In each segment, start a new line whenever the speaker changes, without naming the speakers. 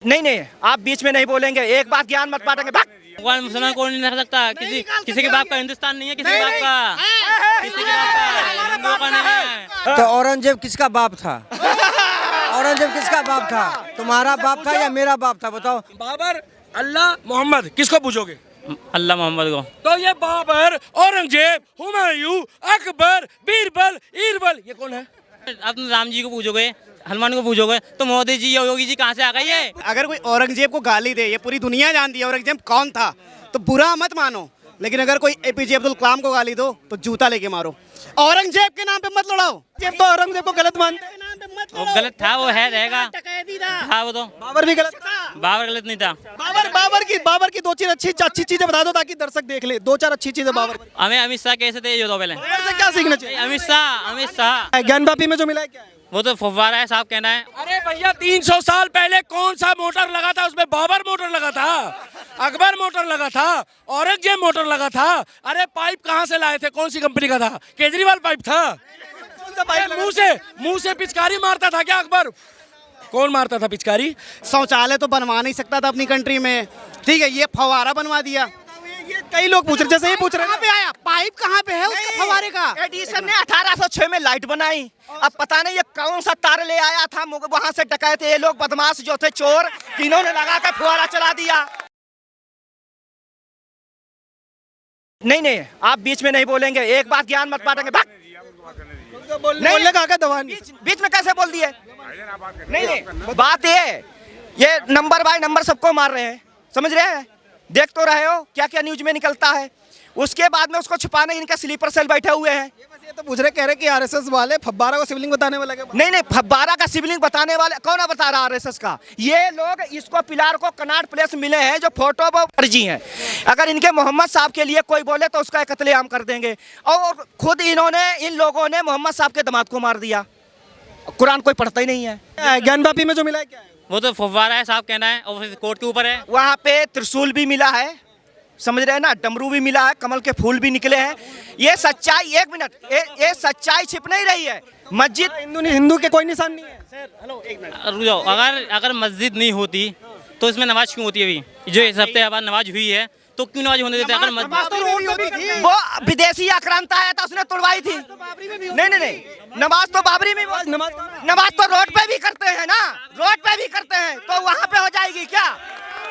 नहीं नहीं, आप बीच में नहीं बोलेंगे, एक बात ज्ञान मत बांटेंगे।
भगवान मुसलमान को नहीं रख सकता, किसी के बाप का हिंदुस्तान नहीं है, किसी के बाप का, किसी के बाप का, हिंदुओं का नहीं है।
तो औरंगजेब किसका बाप था? औरंगजेब किसका बाप था? तुम्हारा बाप था या मेरा बाप था? बताओ।
बाबर, अल्लाह, मोहम्मद, किसको पूछोगे?
अल्लाह मोहम्मद को।
तो ये बाबर, औरंगजेब, हुमायूं, अकबर, बीरबल, ईरबल, ये कौन है?
अब तुम राम जी को पूछोगे, हनुमान को पूछोगे, तो मोदी जी या योगी जी कहाँ से आ गई है?
अगर कोई औरंगजेब को गाली दे, ये पूरी दुनिया जानती है औरंगजेब कौन था, तो बुरा मत मानो। लेकिन अगर कोई एपीजे अब्दुल कलाम को गाली दो तो जूता लेके मारो। औरंगजेब के नाम पे मत लड़ाओ। जब तो औरंगजेब को गलत मानते हैं,
वो गलत था, वो है रहेगा, था वो तो।
बाबर भी गलत था।
बाबर गलत नहीं था।
बाबर की दो चीज अच्छी चीजें बता दो ताकि दर्शक देख ले। दो चार अच्छी चीजें बाबर की।
हमें अमित शाह कैसे थे ये बताओ पहले।
से क्या सीखना चाहिए?
अमित शाह
ज्ञानवापी में जो मिला है क्या है?
वो तो फव्वारा है, साहब कहना है।
अरे भैया, 300 साल पहले कौन सा मोटर लगा था? उसमें बाबर मोटर लगा था, अकबर मोटर लगा था, औरंगजेब मोटर लगा था। अरे पाइप कहाँ से लाए थे? कौन सी कंपनी का था? केजरीवाल पाइप था। मुंह से पिचकारी मारता था क्या अकबर? कौन मारता था पिचकारी?
शौचालय तो बनवा नहीं सकता था अपनी कंट्री में, ठीक है, ये फवारा बनवा दिया। ये कई लोग पूछ रहे, जैसे ये पूछ रहे हैं, कहाँ पे आया पाइप, कहाँ पे है उसका फवारे का?
एडिसन ने 1806 में लाइट बनाई। अब पता नहीं ये कौन सा तार ले आया था, वहां से डकैत ये लोग बदमाश जो थे चोर, तीनों ने लगा कर फुहारा चला दिया। नहीं नहीं, आप बीच में नहीं बोलेंगे, एक बात ज्ञान मत बांटेंगे।
बोलने का दवा
बीच में कैसे बोल दिए? नहीं नहीं, बात ये नंबर बाय नंबर सबको मार रहे हैं, समझ रहे हैं? देख तो रहे हो क्या क्या न्यूज में निकलता है। उसके बाद में उसको छुपाने इनका स्लीपर सेल बैठे हुए हैं।
ये तो पूछ रहे, कह रहे कि आरएसएस वाले फब्बारा को सिविलिंग बताने वाले।
नहीं नहीं, फब्बारा का सिविलिंग बताने वाले कौन बता रहा? आरएसएस का। ये लोग इसको पिलार को कनाट प्लेस मिले हैं जो फोटो वो फर्जी हैं। अगर इनके मोहम्मद साहब के लिए कोई बोले तो उसका कत्लेआम कर देंगे। और खुद इन लोगों ने मोहम्मद साहब के दामाद को मार दिया। कुरान कोई पढ़ता ही नहीं है।
ज्ञानवापी में जो मिला है क्या है?
वो तो फव्वारा है, साहब कहना है, और कोर्ट के ऊपर है।
वहाँ पे त्रिशूल भी मिला है, समझ रहे हैं ना, डमरू भी मिला है, कमल के फूल भी निकले हैं। ये सच्चाई, एक मिनट, ये सच्चाई छिप नहीं रही है। मस्जिद
हिंदू के कोई निशान नहीं है। सर हेलो, एक मिनट
रुक जाओ। अगर मस्जिद नहीं होती तो इसमें नमाज क्यों होती है? अभी जो इस हफ्ते बाद नमाज हुई है तो क्यों नमाज होने देते? अगर
वो विदेशी आक्रांता आया था, उसने तोड़वाई थी। नहीं नहीं नहीं, नमाज तो बाबरी में, नमाज तो रोड पे भी करते हैं ना, रोड पे भी करते हैं, तो वहाँ पे हो जाएगी क्या?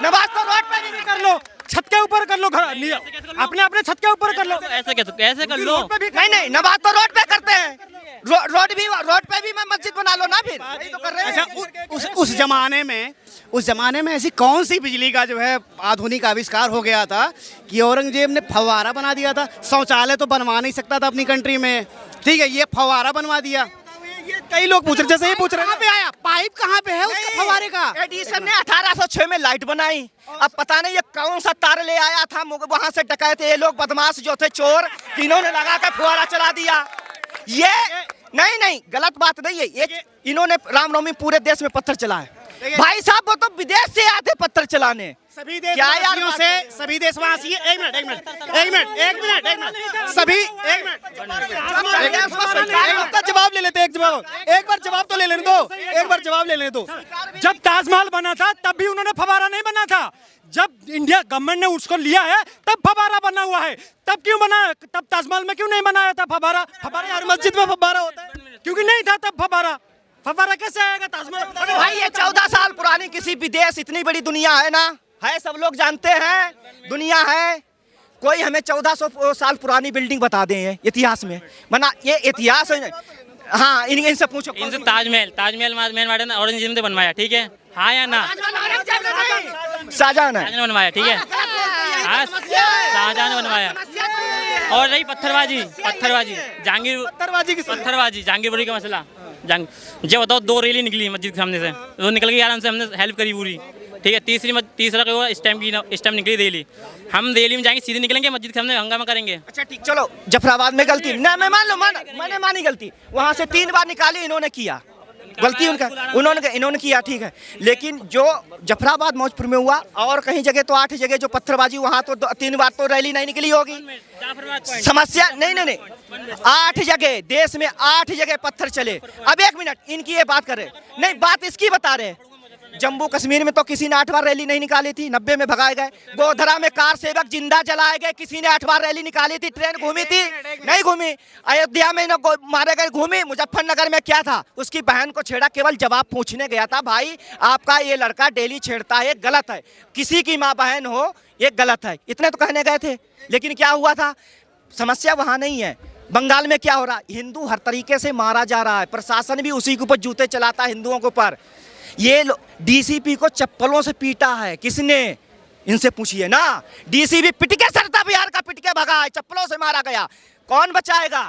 नमाज तो रोड पे भी कर लो,
छत के ऊपर कर लो, अपने छत के ऊपर कर लो।
ऐसे कर लो।
नहीं नहीं, नमाज तो रोड पे करते हैं, रोड पे भी मस्जिद बना लो ना, फिर तो कर रहे हैं।
अच्छा, उस जमाने में ऐसी कौन सी बिजली का जो है आधुनिक आविष्कार हो गया था कि औरंगजेब ने फवारा बना दिया था? शौचालय तो बनवा नहीं सकता था अपनी कंट्री में, ठीक है, ये फवारा बनवा दिया। ये कई लोग पूछ रहे, जैसे ये पूछ रहे हैं, कहाँ पे आया पाइप, कहाँ पे है उसका फवारे का?
एडिसन ने 1806 में लाइट बनाई। अब पता नहीं ये कौन सा तार ले आया था, वहां से डकैत ये लोग बदमाश जो थे चोर, तीनों ने लगा कर फुहारा चला दिया। ये नहीं, गलत बात नहीं है। ये इन्होंने रामनवमी पूरे देश में पत्थर चलाए। भाई साहब, वो तो विदेश से आते पत्थर चलाने।
सभी देशवासियों से, सभी देशवासी, एक मिनट, सभी, एक मिनट, जवाब ले लेते, एक बार जवाब तो ले लेने दो, एक बार जवाब ले लेने दो। जब ताजमहल बना था तब भी उन्होंने फवारा नहीं बना था। जब इंडिया गवर्नमेंट ने उसको लिया है तब फवारा बना हुआ है। तब क्यों बना? तब ताजमहल में क्यों नहीं बनाया था फवारा? फवारा हर मस्जिद में फवारा होता है, क्योंकि नहीं था तब फवारा। फवारा कैसे आएगा ताजमहल?
भाई ये 14 साल पुरानी किसी विदेश, इतनी बड़ी दुनिया है ना, है, सब लोग जानते हैं, दुनिया है। कोई हमें 1400 साल पुरानी बिल्डिंग बता दें इतिहास में बना, ये इतिहास है। हाँ, इनसे पूछो।
इनसे ताजमहल औरंगजेब ने बनवाया, ठीक है, हाँ या ना?
शाहजहां ने
बनवाया, ठीक है, हाँ, शाहजहां ने बनवाया। और रही पत्थरबाजी, जहांगीरपुरी का मसला। जब बताओ, 2 रैली निकली मस्जिद के सामने से, वो निकल गई आराम से, हमने हेल्प करी पूरी, ठीक है। तीसरा स्टैम्प निकली रैली, हम रैली में जाएंगे, सीधे निकलेंगे मस्जिद के सामने, हंगामा करेंगे।
अच्छा ठीक, चलो, जफराबाद में गलती ना, मैं मान लो, मैंने मानी गलती, वहां से 3 बार निकाली, इन्होंने किया गलती, इन्होंने किया, ठीक है। लेकिन जो जफराबाद मौजपुर में हुआ और कहीं जगह तो 8 जगह जो पत्थरबाजी, वहां तो 3 बार तो रैली नहीं निकली होगी। समस्या नहीं, 8 जगह देश में 8 जगह पत्थर चले। अब एक मिनट, इनकी ये बात कर रहे नहीं, बात इसकी बता रहे। जम्मू कश्मीर में तो किसी ने 8 बार रैली नहीं निकाली थी, 90 में भगाए गए। गोधरा में कार सेवक जिंदा जलाए गए, किसी ने 8 बार रैली निकाली थी, ट्रेन घूमी थी, नहीं घूमी। अयोध्या में मारे गए, घूमी। मुजफ्फरनगर में क्या था, उसकी बहन को छेड़ा, केवल जवाब पूछने गया था। भाई आपका ये लड़का डेली छेड़ता है, गलत है, किसी की माँ बहन हो ये गलत है, इतने तो कहने गए थे। लेकिन क्या हुआ था, समस्या वहाँ नहीं है। बंगाल में क्या हो रहा, हिंदू हर तरीके से मारा जा रहा है, प्रशासन भी उसी के ऊपर जूते चलाता है हिंदुओं के ऊपर। ये डीसीपी को चप्पलों से पीटा है, किसने, इनसे पूछिए ना। डीसीपी पिट के सरता बिहार का, पिट के भगा है, चप्पलों से मारा गया, कौन बचाएगा?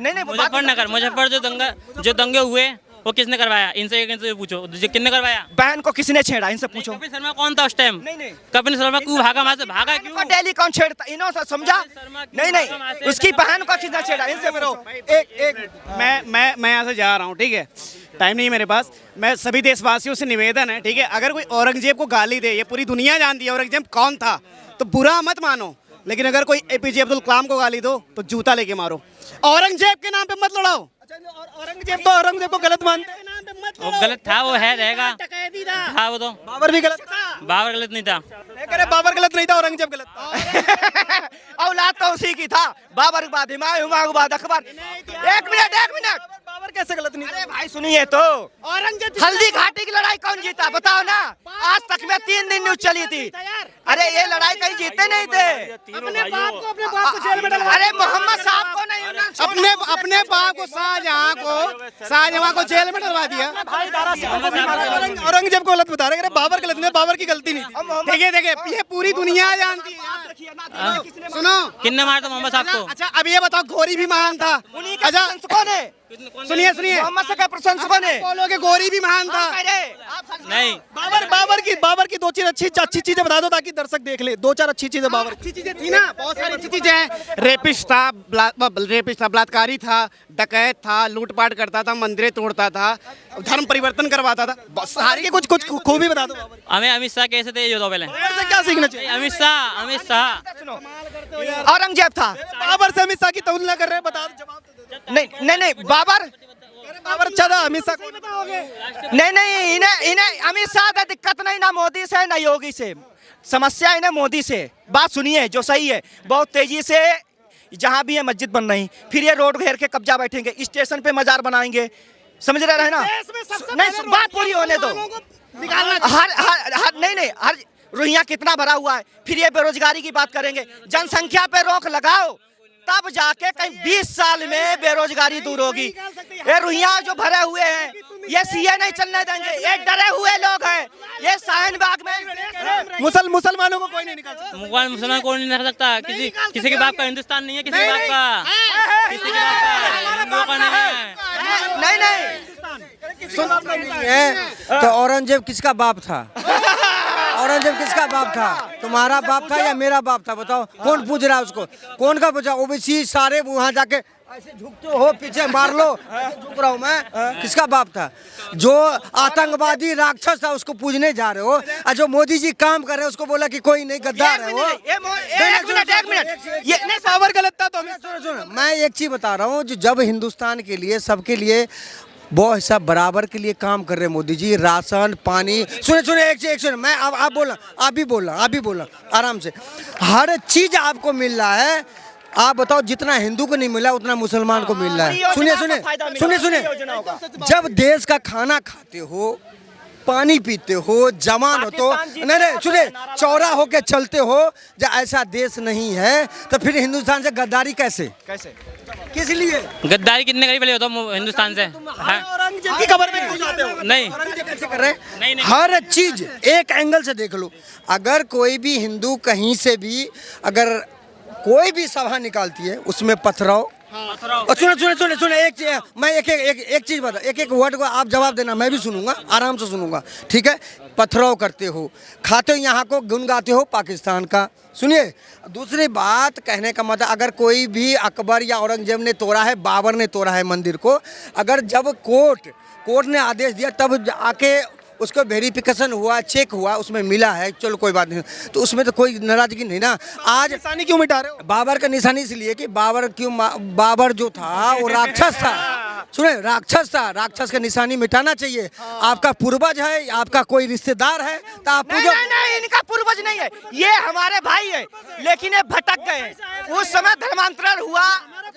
नहीं
मुजफ्फर जो दंगे हुए वो किसने करवाया, इनसे पूछो, किसने करवाया?
बहन को किसने छेड़ा, इनसे पूछो।
कपिल शर्मा कौन था उस टाइम?
नहीं।
कपिल शर्मा क्यों भागा वहां से, भागा क्यों?
डेली कौन छेड़ता, इन्होंने समझा नहीं, उसकी बहन को किसने छेड़ा, इनसे पूछो।
मैं यहाँ से जा रहा हूँ, ठीक है, टाइम नहीं है मेरे पास। मैं सभी देशवासियों से निवेदन है, ठीक है, अगर कोई औरंगजेब को गाली दे, ये पूरी दुनिया जानती है औरंगजेब कौन था, तो बुरा मत मानो। लेकिन अगर कोई एपीजे अब्दुल कलाम को गाली दो तो जूता लेके मारो, औरंगजेब के नाम पे मत लड़ाओ।
औरंगजेब को गलत मानते हैं।
वो गलत था, वो है, रहेगा, था वो तो।
बाबर भी गलत था,
बाबर गलत नहीं था।
बाबर गलत नहीं था, औरंगजेब गलत था।
औलाद तो उसी की था, बाबर के बाद हुमायूं के बाद अकबर। एक मिनट,
बाबर कैसे गलत नहीं?
अरे भाई सुनिए तो, औरंगजेब हल्दी घाटी की लड़ाई कौन जीता बताओ ना, आज तक में 3 दिन न्यूज चली थी। अरे ये लड़ाई कहीं जीते नहीं थे,
अपने बाप को जेल में डलवा,
अरे मोहम्मद साहब को नहीं,
अपने बाप को शाहजहां को जेल में डलवा दिया।
औरंगजेब को गलत बता रहे, बाबर गलत नहीं, बाबर की गलती नहीं।
देखिए ये पूरी दुनिया जानती है। सुनो,
किसने मारा था मोहम्मद साहब को?
अच्छा अब ये बताओ, घोरी भी महान था। अच्छा सुनिए
मोहम्मद साहब का प्रशंसकों ने
बोलोगे गोरी भी महान था।
नहीं,
बाबर की 2-4 अच्छी चीजें बता दो ताकि दर्शक देख ले। 2-4 अच्छी चीजें बाबर
अच्छी चीजें थी ना, बहुत सारी अच्छी चीजें हैं। रेपिस्ट था, बलात्कारी था, डकैत था, लूटपाट करता था, मंदिरें तोड़ता था, धर्म परिवर्तन करवाता था, सारी
कुछ खूबी बता दो।
हमें अमित शाह कैसे थे ये बताओ पहले।
से क्या सीखना चाहिए?
अमित शाह
औरंगजेब था,
बाबर से अमित शाह की तुलना कर रहे हैं, बता दो जवाब।
नहीं बाबर
अच्छा था, अमित शाह
नहीं, इन्हें अमित शाह से दिक्कत नहीं, ना मोदी से ना योगी से, समस्या इन्हें मोदी से। बात सुनिए जो सही है, बहुत तेजी से जहां भी है मस्जिद बन रही, फिर ये रोड घेर के कब्जा बैठेंगे, स्टेशन पे मजार बनाएंगे, समझ रहे हैं ना? नहीं, बात पूरी होने दो। हर रुइया कितना भरा हुआ है, फिर ये बेरोजगारी की बात करेंगे, जनसंख्या पे रोक लगाओ, तब जाके कहीं 20 साल में बेरोजगारी दूर होगी। ये रुइया जो भरे हुए हैं, ये सीए नहीं चलने देंगे, ये डरे हुए लोग हैं। ये शाहीन बाग में
मुसलमानों को कोई नहीं निकाल सकता,
मुसलमान को नहीं निकाल सकता, किसी के बाप का हिंदुस्तान नहीं है, किसी के बाप का, किसी के बाप का हिंदुओं का नहीं है।
नहीं
तो औरंगजेब किसका बाप था? औरंगजेब किसका बाप था? तुम्हारा बाप था या मेरा बाप था? बताओ, कौन पूछ रहा है उसको? कौन का पूछा? ओबीसी सारे वहाँ जाके ऐसे झुकते हो, पीछे मार लो, झुक रहा हूँ मैं। किसका बाप था? जो आतंकवादी राक्षस था उसको पूजने जा रहे हो, और जो मोदी जी काम कर रहे हैं उसको बोला कि कोई नहीं, गद्दार है वो।
एक मिनट,
ये बाबर गलत था तो
सुनो, मैं एक चीज बता रहा हूँ, जो जब हिंदुस्तान के लिए, सबके लिए वो सब बराबर के लिए काम कर रहे हैं मोदी जी, राशन पानी, सुने एक सुने, मैं आप बोला आराम से, हर चीज आपको मिल रहा है। आप बताओ, जितना हिंदू को नहीं मिला उतना मुसलमान को मिल रहा है। सुनिए, जब देश का खाना खाते हो, पानी पीते हो, जवान हो तो नहीं सुने, चौड़ा होके चलते हो, जब ऐसा देश नहीं है तो फिर हिंदुस्तान से गद्दारी कैसे? किस लिए
गद्दारी कितने करीब ले हो हिंदुस्तान से?
औरंगजेब की खबर में क्यों जाते हो?
नहीं,
कैसे कर रहे?
नहीं।
हर चीज एक एंगल से देख लो। अगर कोई भी हिंदू कहीं से भी अगर कोई भी सभा निकालती है, उसमें पथराव। और सुने एक चीज, मैं एक चीज बता, एक वर्ड को आप जवाब देना, मैं भी सुनूंगा, आराम से सुनूंगा, ठीक है? पथराव करते हो, खाते हो यहाँ को, गुन गाते हो पाकिस्तान का। सुनिए, दूसरी बात कहने का मतलब, अगर कोई भी अकबर या औरंगजेब ने तोड़ा है, बाबर ने तोड़ा है मंदिर को, अगर जब कोर्ट ने आदेश दिया तब आके उसको वेरिफिकेशन हुआ, चेक हुआ, उसमें मिला है, चलो कोई बात नहीं, तो उसमें तो कोई नाराजगी नहीं ना। आज
निशानी क्यों मिटा रहे हो?
बाबर का निशानी इसलिए कि बाबर जो था वो राक्षस था, सुने, राक्षस था, राक्षस का निशानी मिटाना चाहिए। आपका पूर्वज है, आपका कोई रिश्तेदार है तो आप
नहीं,
पूजो।
नहीं नहीं, इनका पूर्वज नहीं है, ये हमारे भाई है, लेकिन ये भटक गए। उस समय धर्मांतरण हुआ,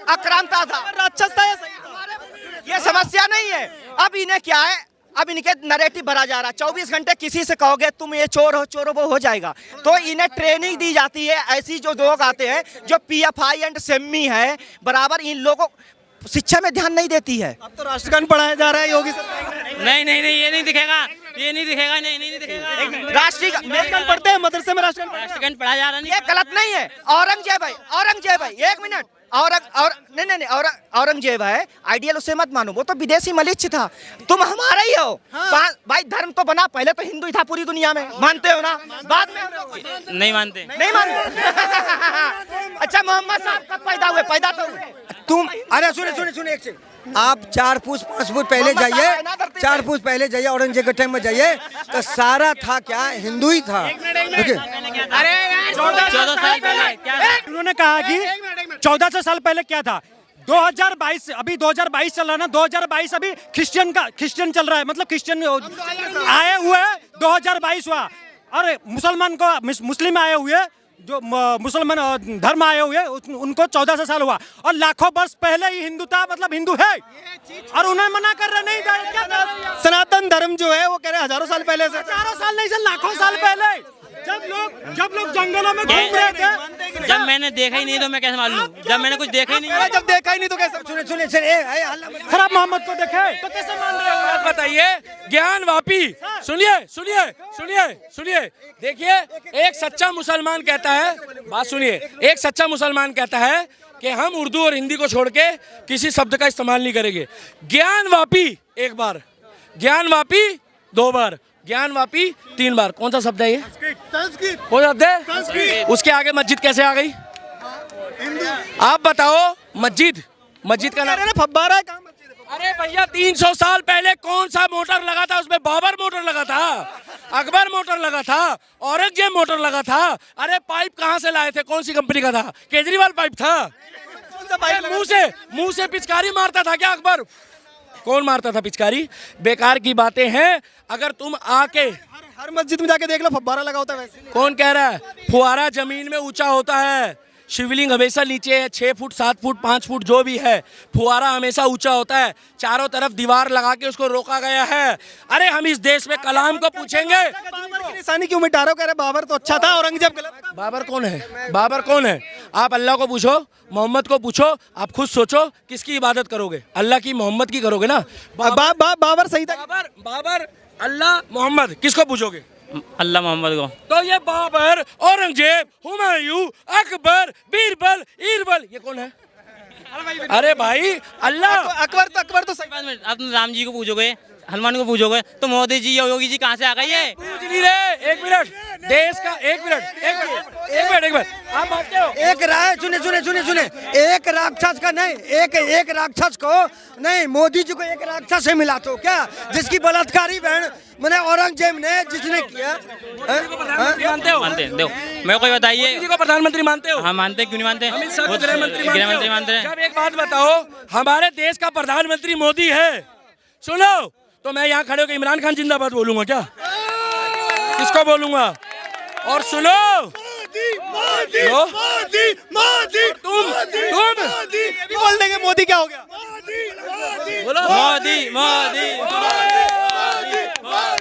आक्रांता था,
राक्षस था ये।
ये समस्या नहीं है। अब इन्हें क्या है, अब इनके नैरेटिव भरा जा रहा है। 24 घंटे किसी से कहोगे तुम ये चोर हो, वो हो जाएगा। तो इन्हें ट्रेनिंग दी जाती है। ऐसी जो लोग आते हैं जो PFI एंड सेमी है, बराबर इन लोगों को शिक्षा में ध्यान नहीं देती है।
अब तो राष्ट्रगान पढ़ाया जा रहा है योगी सरकार।
नहीं नहीं नहीं, ये नहीं दिखेगा, ये नहीं दिखेगा, नहीं दिखेगा।
राष्ट्रीय
राष्ट्रगान पढ़ते हैं मदरसे में, राष्ट्रगान
राष्ट्रगान पढ़ाया जा रहा नहीं।
ये गलत नहीं है। औरंगजेब भाई, एक मिनट, नहीं, औरंगजेब है, आइडियल उसे मत मानो, वो तो विदेशी मलिच्छ था। तुम हमारा ही हो। भाई धर्म तो बना, पहले तो हिंदू ही था पूरी दुनिया में, मानते हो ना? बाद में
नहीं मानते।
नहीं मानते। अच्छा, मोहम्मद साहब कब पैदा हुए? पैदा तो हुए
तुम, अरे सुने एक सेकंड, आप 4 फुट 5 फुट पहले जाइए, 4 फुट पहले जाइए, औरंगजेब के टाइम में जाइए तो सारा था क्या, हिंदू ही था। देखिए
14 साल पहले क्या था?
उन्होंने कहा कि 1400 साल पहले क्या था। 2022, अभी 2022 चल रहा है ना, 2022 अभी क्रिश्चियन चल रहा है, मतलब क्रिश्चियन आए हुए 2022 हुआ, और मुस्लिम आए हुए, जो मुसलमान धर्म आए हुए उनको 1400 साल हुआ, और लाखों वर्ष पहले ही हिंदू था, मतलब हिंदू है, और उन्हें मना कर रहे नहीं। क्या सनातन धर्म जो है वो कह रहे हजारों साल पहले से, हजारों साल नहीं, लाखों साल पहले, जब लोग जंगलों में घूम रहे थे।
जब मैंने देखा ही नहीं तो मैं कैसे मालूम? जब मैंने कुछ देखा ही नहीं।
जब देखा ही नहीं तो कैसे?
सुने
सर, आप मोहम्मद को देखे तो कैसे मान रहे हो?
बात बताइए, ज्ञानवापी। सुनिए, देखिए, एक सच्चा मुसलमान कहता है, बात सुनिए, एक सच्चा मुसलमान कहता है कि हम उर्दू और हिंदी को छोड़ के किसी शब्द का इस्तेमाल नहीं करेंगे। ज्ञानवापी 1 बार, ज्ञानवापी 2 बार, ज्ञानवापी 3 बार। कौन सा शब्द है ये? कौन शब्द है? उसके आगे मस्जिद कैसे आ गई? आप बताओ, मस्जिद का नाम
फब्बारा है।
अरे भैया, 300 साल पहले कौन सा मोटर लगा था? उसमें बाबर मोटर लगा था, अकबर मोटर लगा था, औरंगजेब मोटर लगा था। अरे पाइप कहाँ से लाए थे? कौन सी कंपनी का था? केजरीवाल पाइप था। मुंह से पिचकारी मारता था क्या अकबर? कौन मारता था पिचकारी? बेकार की बातें हैं। अगर तुम आके
हर मस्जिद में जाके देख लो, फब्बारा लगा होता है वैसे।
कौन कह रहा है? फुहारा जमीन में ऊंचा होता है, शिवलिंग हमेशा नीचे है, 6 फुट 7 फुट 5 फुट जो भी है, फुहारा हमेशा ऊंचा होता है। चारों तरफ दीवार लगा के उसको रोका गया है। अरे हम इस देश में कलाम को पूछेंगे,
बाबर की निशानी क्यों मिटा रहे हो? कह रहे बाबर तो अच्छा था, औरंगजेब गलत था।
बाबर कौन है? बाबर कौन है? आप अल्लाह को पूछो, मोहम्मद को पूछो, आप खुद सोचो किसकी इबादत करोगे? अल्लाह की, मोहम्मद की करोगे ना?
बाबर सही था।
बाबर, अल्लाह, मोहम्मद, किसको पूछोगे?
अल्लाह मोहम्मद को।
तो ये बाबर, औरंगजेब, हुमायूं, अकबर, बीरबल, ईरबल, ये कौन है? अरे भाई, अल्लाह।
अकबर तो सही।
5 मिनट, आप राम जी को पूछोगे, हनुमान को पूछोगे, तो मोदी जी या योगी जी कहाँ से आ गए? ये
पूछ नहीं रहे। 1 मिनट, देश का 1 मिनट, आप मानते हो?
एक राय, सुने, एक राक्षस का नहीं, एक राक्षस को नहीं, मोदी जी को एक राक्षस से मिला तो क्या, जिसकी बलात्कारी बहन मैंने औरंगजेब ने जिसने किया।
मानते हो?
मानते हैं। देखो मेरे को बताइए,
मोदी जी को प्रधानमंत्री मानते हो?
हाँ मानते हैं, क्यों नहीं मानते?
अमित शाह को
वो
गृहमंत्री
मानते हैं।
जब एक बात बताओ, हमारे देश का प्रधानमंत्री मोदी है, सुनो, तो मैं यहाँ खड़े होकर इमरान खान जिंदाबाद बोलूंगा क्या? किसको बोलूंगा? और सुनो, तुम
ये भी बोल देंगे मोदी क्या हो गया?
मोदी।